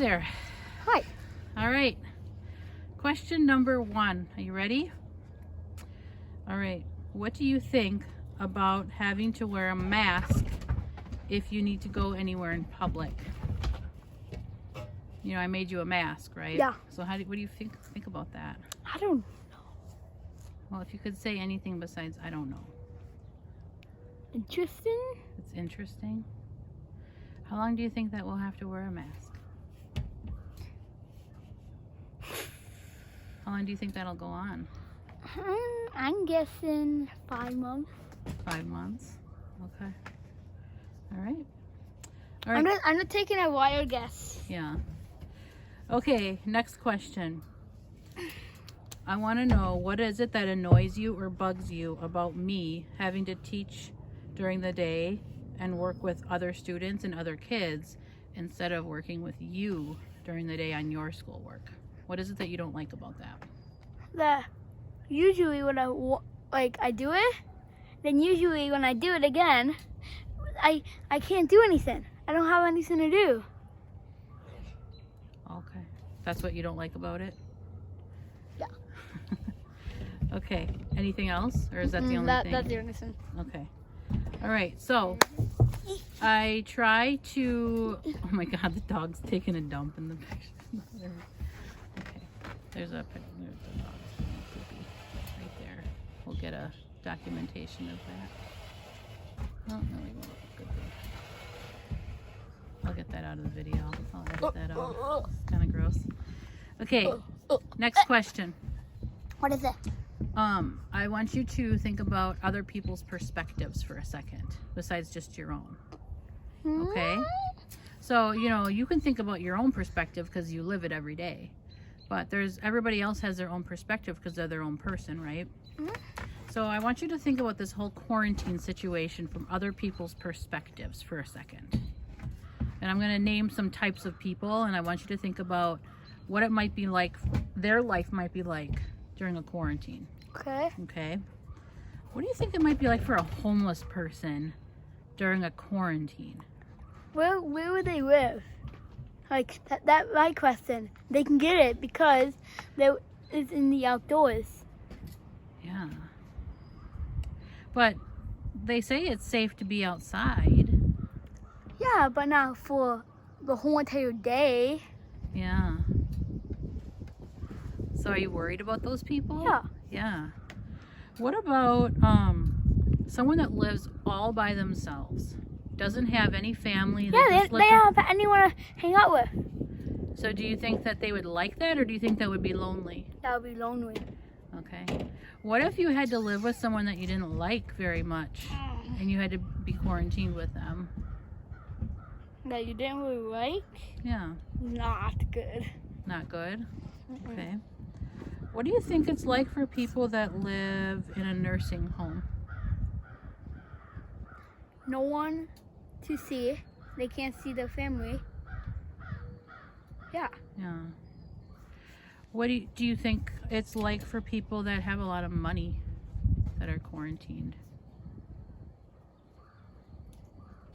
there. Hi. All right. Question number 1. Are you ready? All right. What do you think about having to wear a mask if you need to go anywhere in public? You know, I made you a mask, right? Yeah. So what do you think about that? I don't. Well, if you could say anything besides I don't know. Interesting. It's interesting. How long do you think that we'll have to wear a mask? How long do you think that'll go on? I'm guessing 5 months. 5 months? Okay. All right. All right. I'm not taking a wild guess. Yeah. Okay, next question. I want to know, what is it that annoys you or bugs you about me having to teach during the day and work with other students and other kids instead of working with you during the day on your schoolwork? What is it that you don't like about that? That usually when I do it, then usually when I do it again, I can't do anything. I don't have anything to do. Okay. That's what you don't like about it? Yeah. Okay. Anything else? Or is that the only thing? That's the only thing. Okay. All right. So I try to. Oh my God! The dog's taking a dump in the picture. Okay. There's the dog's poopy right there. We'll get a documentation of that. Oh no, we won't. Good thing. I'll get that out of the video. I'll edit that out. It's kind of gross. Okay. Next question. What is it? I want you to think about other people's perspectives for a second, besides just your own. Okay? So, you know, you can think about your own perspective because you live it every day. But everybody else has their own perspective because they're their own person, right? So I want you to think about this whole quarantine situation from other people's perspectives for a second. And I'm going to name some types of people, and I want you to think about what it might be like, their life might be like during a quarantine. Okay. Okay. What do you think it might be like for a homeless person during a quarantine? Where would they live? Like that my question. They can get it because it's in the outdoors. Yeah. But they say it's safe to be outside. Yeah, but not for the whole entire day. Yeah. So are you worried about those people? Yeah. Yeah. What about someone that lives all by themselves? Doesn't have any family? Yeah, they don't have anyone to hang out with. So do you think that they would like that, or do you think that would be lonely? That would be lonely. Okay. What if you had to live with someone that you didn't like very much and you had to be quarantined with them? That you didn't really like? Yeah. Not good. Not good? Okay. What do you think it's like for people that live in a nursing home? No one to see. They can't see their family. Yeah. Yeah. What do you think it's like for people that have a lot of money that are quarantined?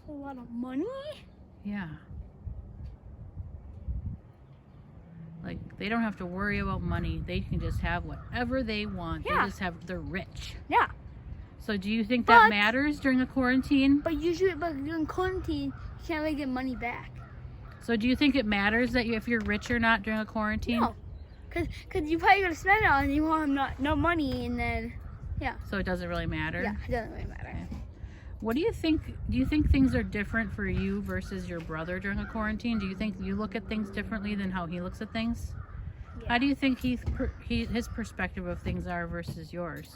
A lot of money? Yeah. Like, they don't have to worry about money. They can just have whatever they want. Yeah. They're rich. Yeah. So do you think that matters during a quarantine? But during quarantine, you can't really get money back. So do you think it matters that if you're rich or not during a quarantine? No. Cause you probably gonna spend it on you won't have no money, and then yeah. So it doesn't really matter? Yeah, it doesn't really matter. Okay. What do you think? Do you think things are different for you versus your brother during a quarantine? Do you think you look at things differently than how he looks at things? Yeah. How do you think his perspective of things are versus yours?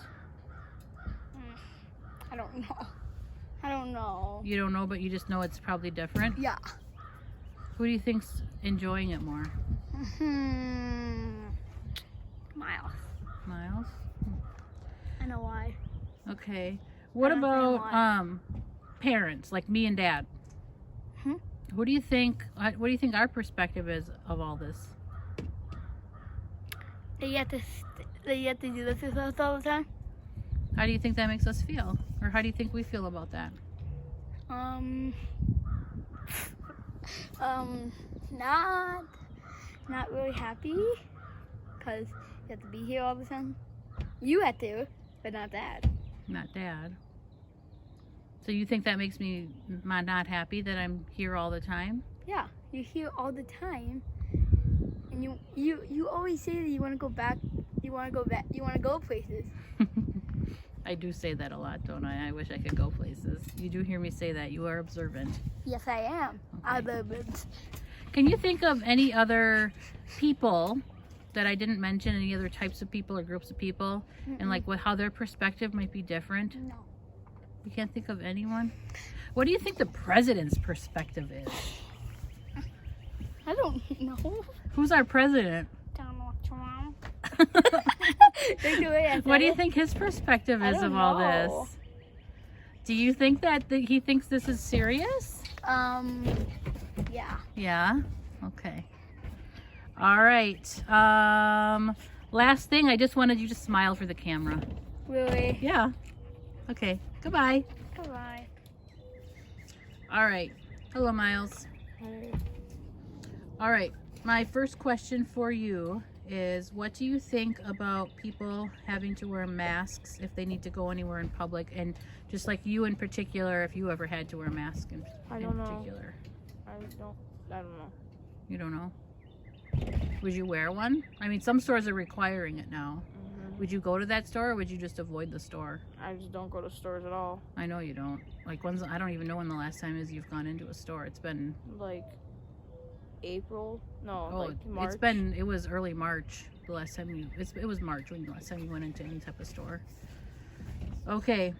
I don't know. I don't know. You don't know, but you just know it's probably different? Yeah. Who do you think's enjoying it more? Miles. Miles? I know why. Okay. What I don't know about parents, like me and Dad? What do you think our perspective is of all this? They have to do this with us all the time. How do you think that makes us feel? Or how do you think we feel about that? Not not really happy because you have to be here all the time. You have to, but not Dad. Not Dad. So you think that makes me not happy that I'm here all the time? Yeah, you're here all the time, and you always say that you want to go back. You want to go back. You want to go places. I do say that a lot, don't I? I wish I could go places. You do hear me say that. You are observant. Yes, I am. Okay. Can you think of any other people that I didn't mention, any other types of people or groups of people, and like how their perspective might be different? No. You can't think of anyone? What do you think the president's perspective is? I don't know. Who's our president? Donald Trump. What do you think his perspective is of all this? Do you think that he thinks this is serious? Yeah. Yeah? Okay. All right. Last thing, I just wanted you to smile for the camera. Really? Yeah. Okay. Goodbye. Bye. All right. Hello, Miles. All right. My first question for you is, what do you think about people having to wear masks if they need to go anywhere in public? And just like you in particular, if you ever had to wear a mask in particular. I don't know. You don't know? Would you wear one? I mean, some stores are requiring it now. Would you go to that store, or would you just avoid the store? I just don't go to stores at all. I know you don't. Like, I don't even know when the last time is you've gone into a store. It's been Like April? No, like March. It was early March the last time it was March when the last time you went into any type of store. Okay.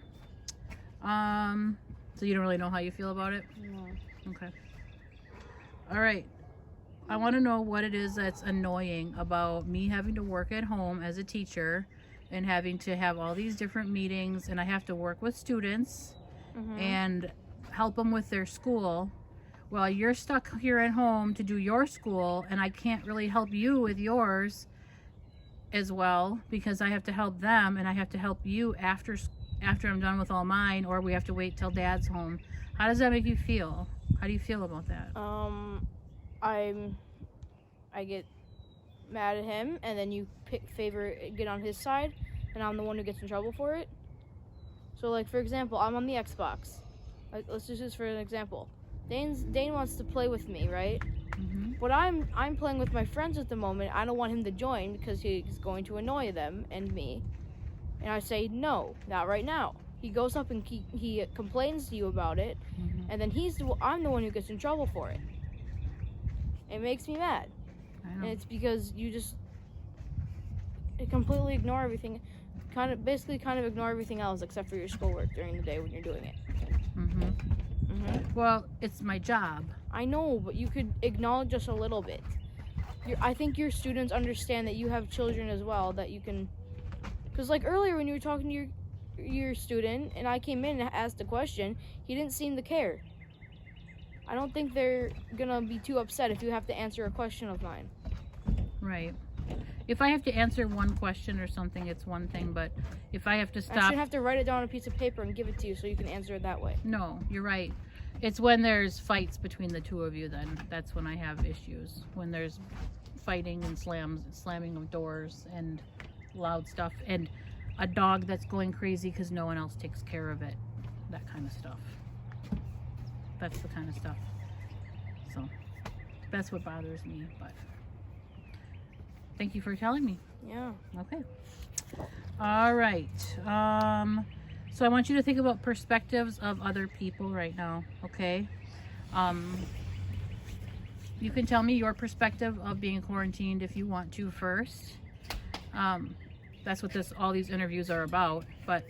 So you don't really know how you feel about it? No. Okay. All right. I want to know what it is that's annoying about me having to work at home as a teacher and having to have all these different meetings, and I have to work with students and help them with their school while you're stuck here at home to do your school, and I can't really help you with yours as well because I have to help them, and I have to help you after I'm done with all mine, or we have to wait till Dad's home. How does that make you feel? How do you feel about that? I get mad at him, and then you get on his side, and I'm the one who gets in trouble for it. So, like, for example, I'm on the Xbox. Like, let's just use for an example. Dane wants to play with me, right? But I'm playing with my friends at the moment. I don't want him to join because he's going to annoy them and me. And I say, no, not right now. He goes up and he complains to you about it, and then I'm the one who gets in trouble for it. It makes me mad. And it's because you just completely ignore everything, kind of ignore everything else except for your schoolwork during the day when you're doing it. Well, it's my job. I know, but you could acknowledge us a little bit. I think your students understand that you have children as well, that you can, because like earlier when you were talking to your student and I came in and asked a question, he didn't seem to care. I don't think they're gonna be too upset if you have to answer a question of mine. Right. If I have to answer one question or something, it's one thing, but if I have to stop... I shouldn't have to write it down on a piece of paper and give it to you so you can answer it that way. No, you're right. It's when there's fights between the two of you, then that's when I have issues. When there's fighting and slamming of doors and loud stuff, and a dog that's going crazy because no one else takes care of it. That kind of stuff. That's the kind of stuff. So that's what bothers me, but thank you for telling me. Yeah. Okay. All right. So I want you to think about perspectives of other people right now, okay? You can tell me your perspective of being quarantined if you want to first. That's what all these interviews are about, but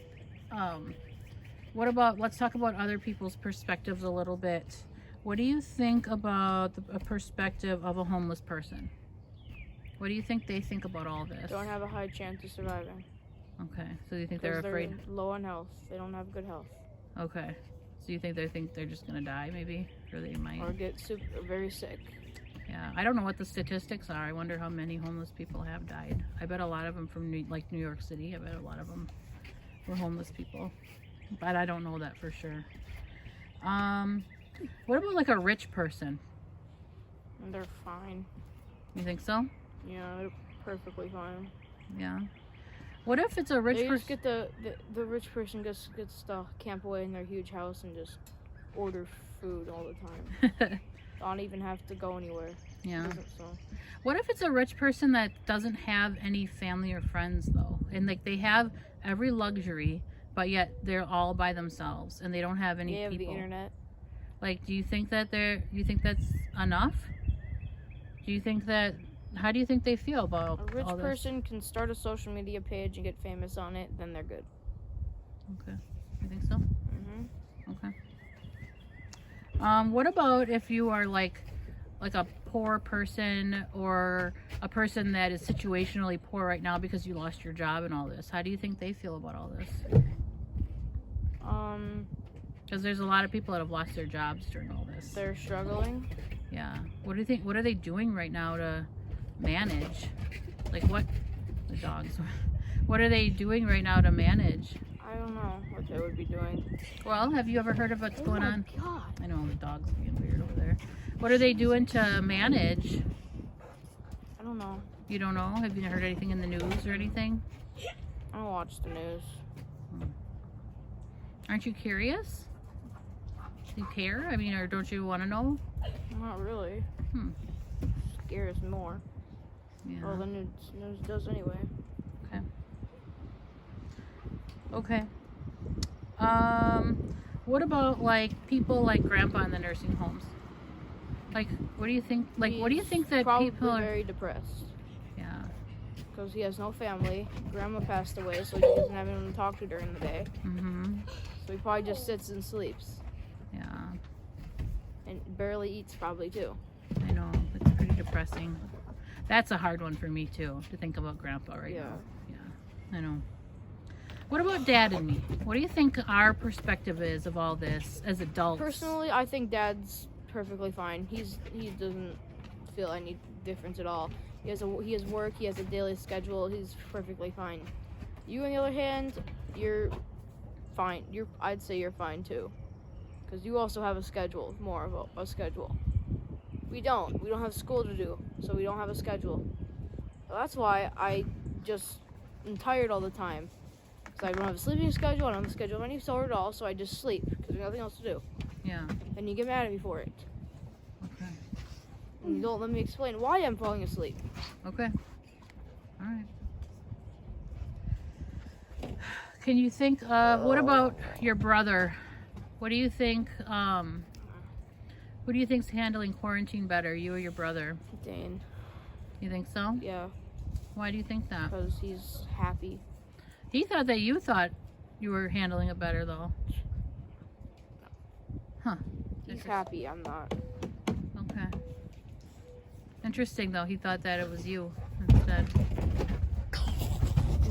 let's talk about other people's perspectives a little bit. What do you think about a perspective of a homeless person? What do you think they think about all this? Don't have a high chance of surviving. Okay, so you think they're afraid? They're low on health. They don't have good health. Okay, so you think they're just gonna die maybe, or they might? Or get very sick. Yeah, I don't know what the statistics are. I wonder how many homeless people have died. I bet a lot of them from New York City. I bet a lot of them were homeless people, but I don't know that for sure. What about like a rich person? And they're fine. You think so? Yeah, they're perfectly fine. Yeah. What if it's a rich They just person? get the rich person gets to camp away in their huge house and just order food all the time. Don't even have to go anywhere. Yeah. So What if it's a rich person that doesn't have any family or friends though, and like they have every luxury, but yet they're all by themselves and they don't have any they have people? the internet. Like, do you think that you think that's enough? Do you think that? How do you think they feel about A rich all this? person can start a social media page and get famous on it, then they're good. Okay, you think so? Hmm. Okay. What about if you are like a poor person or a person that is situationally poor right now because you lost your job and all this? How do you think they feel about all this? Because there's a lot of people that have lost their jobs during all this. They're struggling. Yeah. What do you think? What are they doing right now to manage? Like what? The dogs. What are they doing right now to manage? I don't know what they would be doing. Well, have you ever heard of what's going on? God. I know the dog's being weird over there. What are they doing to manage? I don't know. You don't know? Have you heard anything in the news or anything? I don't watch the news. Aren't you curious? Do you care? I mean, or don't you want to know? Not really. Hmm. Scares more. Yeah. Well, the news does anyway. Okay. What about like people like Grandpa in the nursing homes? Like, what do you think? Like, what do you think that Probably people are? very depressed Yeah. because he has no family. Grandma passed away, so he doesn't have anyone to talk to during the day. Mhm. So he probably just sits and sleeps Yeah. and barely eats, probably too. I know. It's pretty depressing. That's a hard one for me too, to think about Grandpa right Yeah. now. Yeah. I know. What about Dad and me? What do you think our perspective is of all this as adults? Personally, I think Dad's perfectly fine. He doesn't feel any difference at all. He has work. He has a daily schedule. He's perfectly fine. You, on the other hand, you're fine. I'd say you're fine too, because you also have a schedule, more of a schedule. We don't. We don't have school to do, so we don't have a schedule. So that's why I just am tired all the time. Because I don't have a sleeping schedule. I don't have a schedule of any sort at all, so I just sleep because there's nothing else to do. Yeah. And you get mad at me for it. Okay. And you don't let me explain why I'm falling asleep. Okay. All right. Can you think of what about your brother? What do you think? Who do you think's handling quarantine better, you or your brother? Dane. You think so? Yeah, Why do you think that? because he's happy. He thought that you thought you were handling it better, though. Huh. He's happy. I'm not. Okay. Interesting, though. He thought that it was you instead.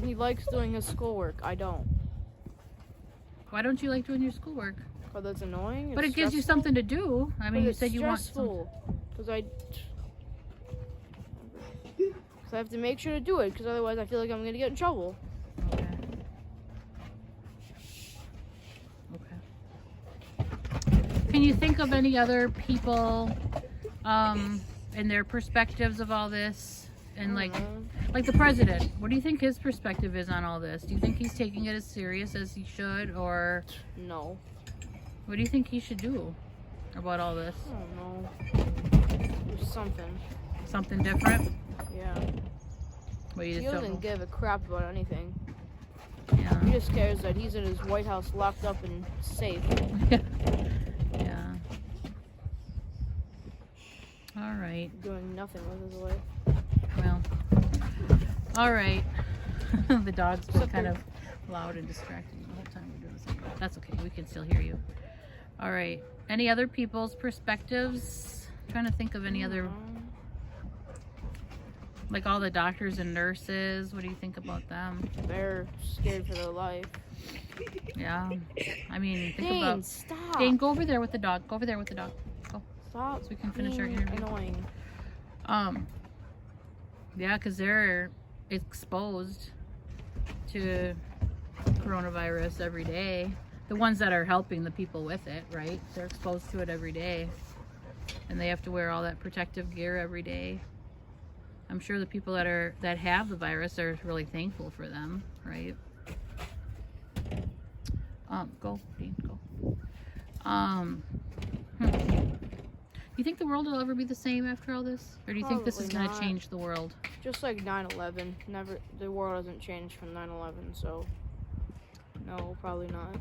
He likes doing his schoolwork. I don't. Why don't you like doing your schoolwork? Because it's annoying. But it it's gives you stressful. something to do. I mean, But you it's said you want something. stressful. Because I have to make sure to do it. Because otherwise, I feel like I'm gonna get in trouble. Okay. Can you think of any other people and their perspectives of all this? And like the president, what do you think his perspective is on all this? Do you think he's taking it as serious as he should, or No. what do you think he should do about all this? I don't know. There's something. Something different? Yeah. What you He just doesn't don't give a crap about anything. Yeah. He just cares that he's in his White House locked up and safe. Yeah. All right. Doing nothing with his life. Well. All right. The dog's been Except kind for- of loud and distracting the whole time we're doing this. That's okay. We can still hear you. All right. Any other people's perspectives? Trying to think of any other, like all the doctors and nurses. What do you think about them? They're scared for their life. Yeah. I mean, think Dane, about. stop. Dane, go over there with the dog. Go over there with the dog. Go. Stop. So we can finish our being interview. Annoying. Yeah, because they're exposed to coronavirus every day. The ones that are helping the people with it, right? They're exposed to it every day. And they have to wear all that protective gear every day. I'm sure the people that have the virus are really thankful for them, right? Go, Dean, go. You think the world will ever be the same after all this? Or do you think this is Probably going to not. change the world? Just like 9/11, the world hasn't changed from 9/11, so no, probably not.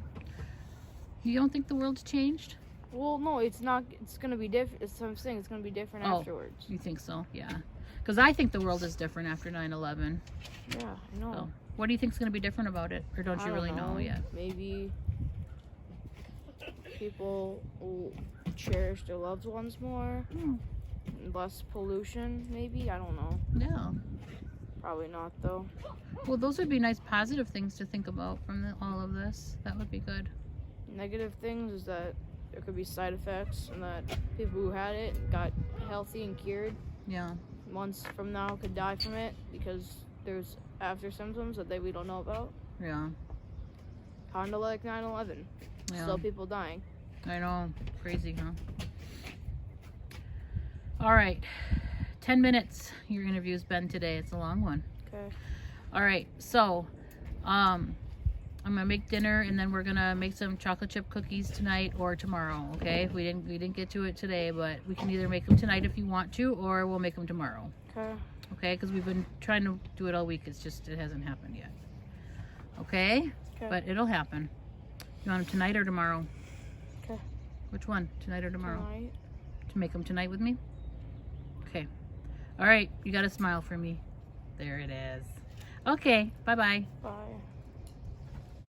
You don't think the world's changed? Well, no, it's not. It's gonna be different. It's what I'm saying. It's gonna be different Oh. afterwards. You think so? Yeah. Because I think the world is different after 9/11. Yeah, I know. So, what do you think's going to be different about it? Or don't I you really know yet? Maybe people will cherish their loved ones more. Hmm. Less pollution, maybe. I don't know. Yeah. Probably not, though. Well, those would be nice positive things to think about from all of this. That would be good. Negative things is that there could be side effects, and that people who had it got healthy and cured Yeah. months from now could die from it because there's after symptoms that we don't know about. Yeah. Kind of like 9/11. Yeah. Still people dying. I know. Crazy, huh? All right. 10 minutes. Your interview's been today. It's a long one. Okay. All right. So, I'm gonna make dinner, and then we're gonna make some chocolate chip cookies tonight or tomorrow. Okay? We didn't get to it today, but we can either make them tonight if you want to, or we'll make them tomorrow. Okay. Okay? Because we've been trying to do it all week. It's just it hasn't happened yet. Okay? Okay. But it'll happen. You want them tonight or tomorrow? Okay. Which one? Tonight or tomorrow? Tonight. To make them tonight with me? Okay. All right. You got a smile for me. There it is. Okay. Bye-bye. Bye.